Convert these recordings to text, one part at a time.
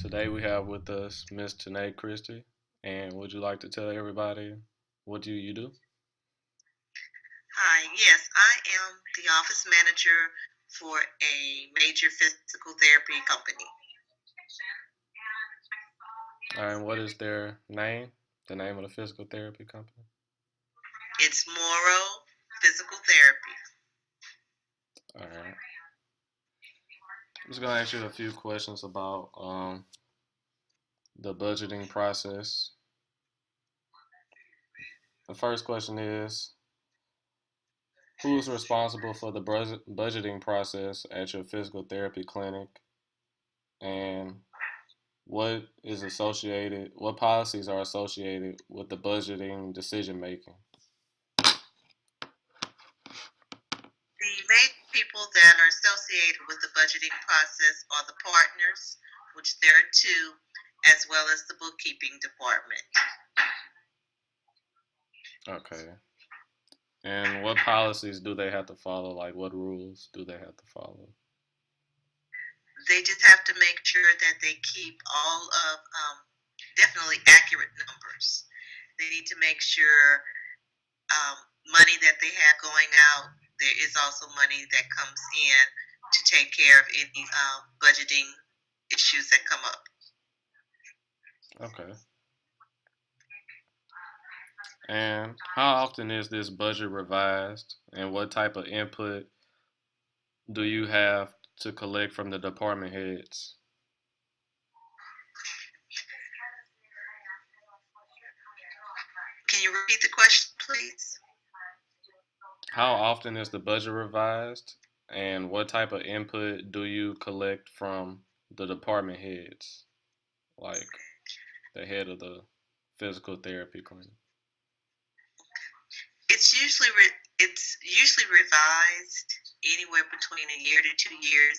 Today we have with us Miss Tanae Christie. And would you like to tell everybody what do you do? Hi, yes, I am the office manager for a major physical therapy company. And what is their name? The name of the physical therapy company? It's Moro Physical Therapy. All right. I'm just gonna ask you a few questions about the budgeting process. The first question is, who is responsible for the budgeting process at your physical therapy clinic, and what policies are associated with the budgeting decision making? The main people that are associated with the budgeting process are the partners, which there are two, as well as the bookkeeping department. Okay. And what policies do they have to follow? Like, what rules do they have to follow? They just have to make sure that they keep all of definitely accurate numbers. They need to make sure money that they have going out, there is also money that comes in to take care of any budgeting issues that come up. Okay. And how often is this budget revised? And what type of input do you have to collect from the department heads? Can you repeat the question, please? How often is the budget revised? And what type of input do you collect from the department heads? Like the head of the physical therapy clinic? It's usually revised anywhere between a year to 2 years,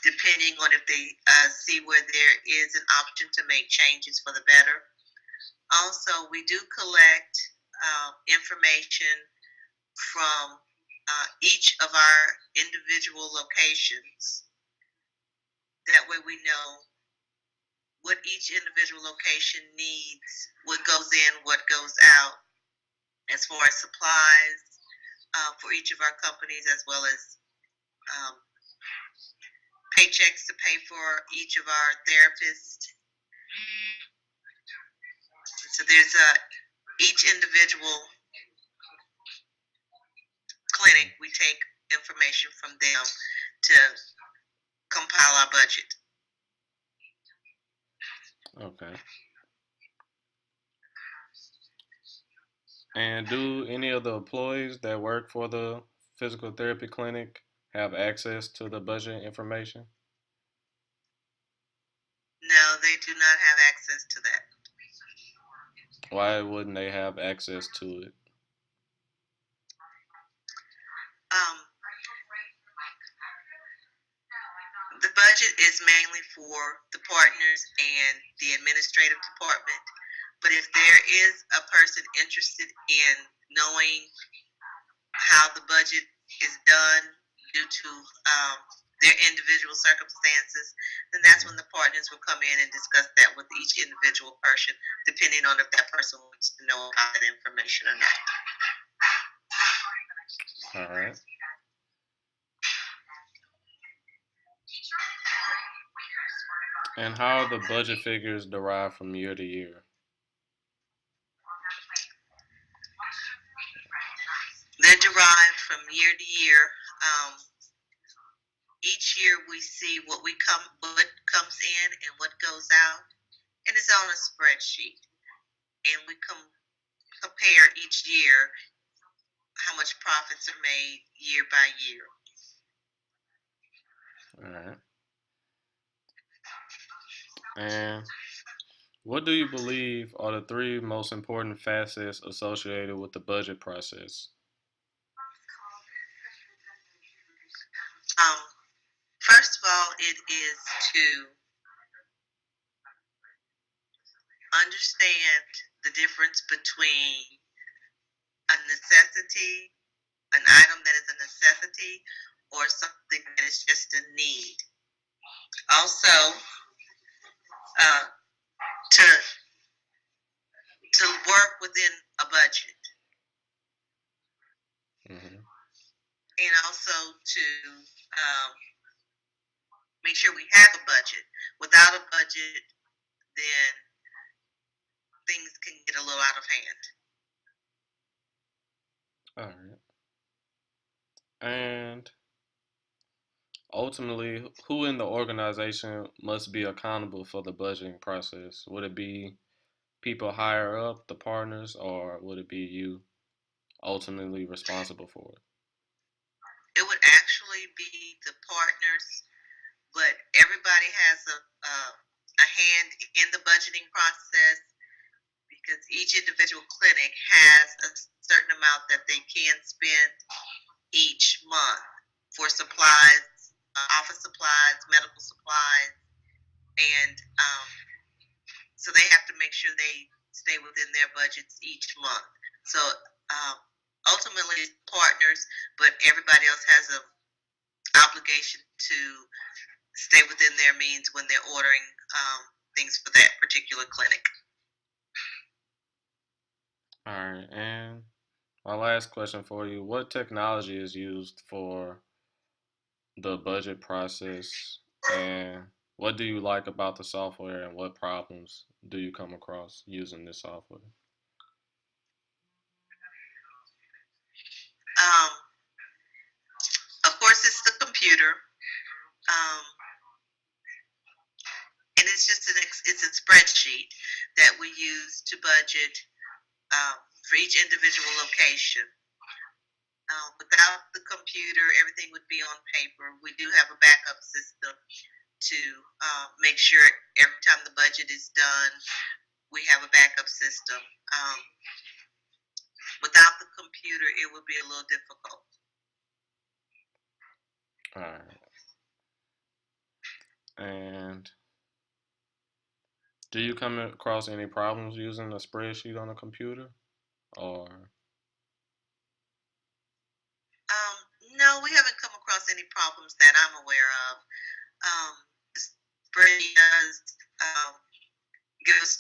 depending on if they see where there is an option to make changes for the better. Also, we do collect information from each of our individual locations. That way, we know what each individual location needs, what goes in, what goes out, as far as supplies for each of our companies, as well as um, paychecks to pay for each of our therapists. So there's each individual clinic, we take information from them to compile our budget. Okay. And do any of the employees that work for the physical therapy clinic have access to the budget information? No, they do not have access to that. Why wouldn't they have access to it? Um, the budget is mainly for the partners and the administrative department. But if there is a person interested in knowing how the budget is done due to their individual circumstances, then that's when the partners will come in and discuss that with each individual person, depending on if that person wants to know about that information or not. All right. And how are the budget figures derived from year to year? They're derived from year to year. Each year we see what comes in and what goes out, and it's on a spreadsheet. And we compare each year how much profits are made year by year. All right. And what do you believe are the three most important facets associated with the budget process? Um, First of all, it is to understand the difference between a necessity, an item that is a necessity, or something that is just a need. Also, and also to make sure we have a budget. Without a budget, then things can get a little out of hand. All right. And ultimately, who in the organization must be accountable for the budgeting process? Would it be people higher up, the partners, or would it be you ultimately responsible for it? It would actually be the partners, but everybody has a hand in the budgeting process because each individual clinic has a certain amount that they can spend each month for supplies, office supplies, medical supplies, and so they have to make sure they stay within their budgets each month. So um, ultimately, partners, but everybody else has an obligation to stay within their means when they're ordering things for that particular clinic. All right. And my last question for you, what technology is used for the budget process, and what do you like about the software, and what problems do you come across using this software? Um, of course, it's the computer, um, and it's just it's a spreadsheet that we use to budget um, for each individual location. Without the computer, everything would be on paper. We do have a backup system to make sure every time the budget is done, we have a backup system. Um, Without the computer, it would be a little difficult. All right. And do you come across any problems using a spreadsheet on a computer? Or Um, no, we haven't come across any problems that I'm aware of. The spreadsheet does give us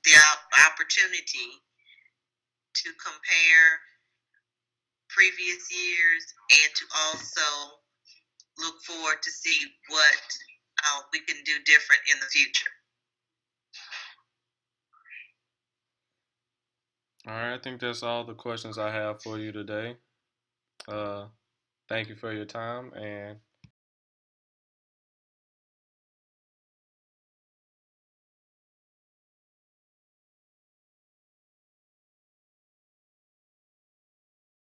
the opportunity to compare previous years and to also look forward to see what we can do different in the future. all right, I think that's all the questions I have for you today. Uh, Thank you for your time, and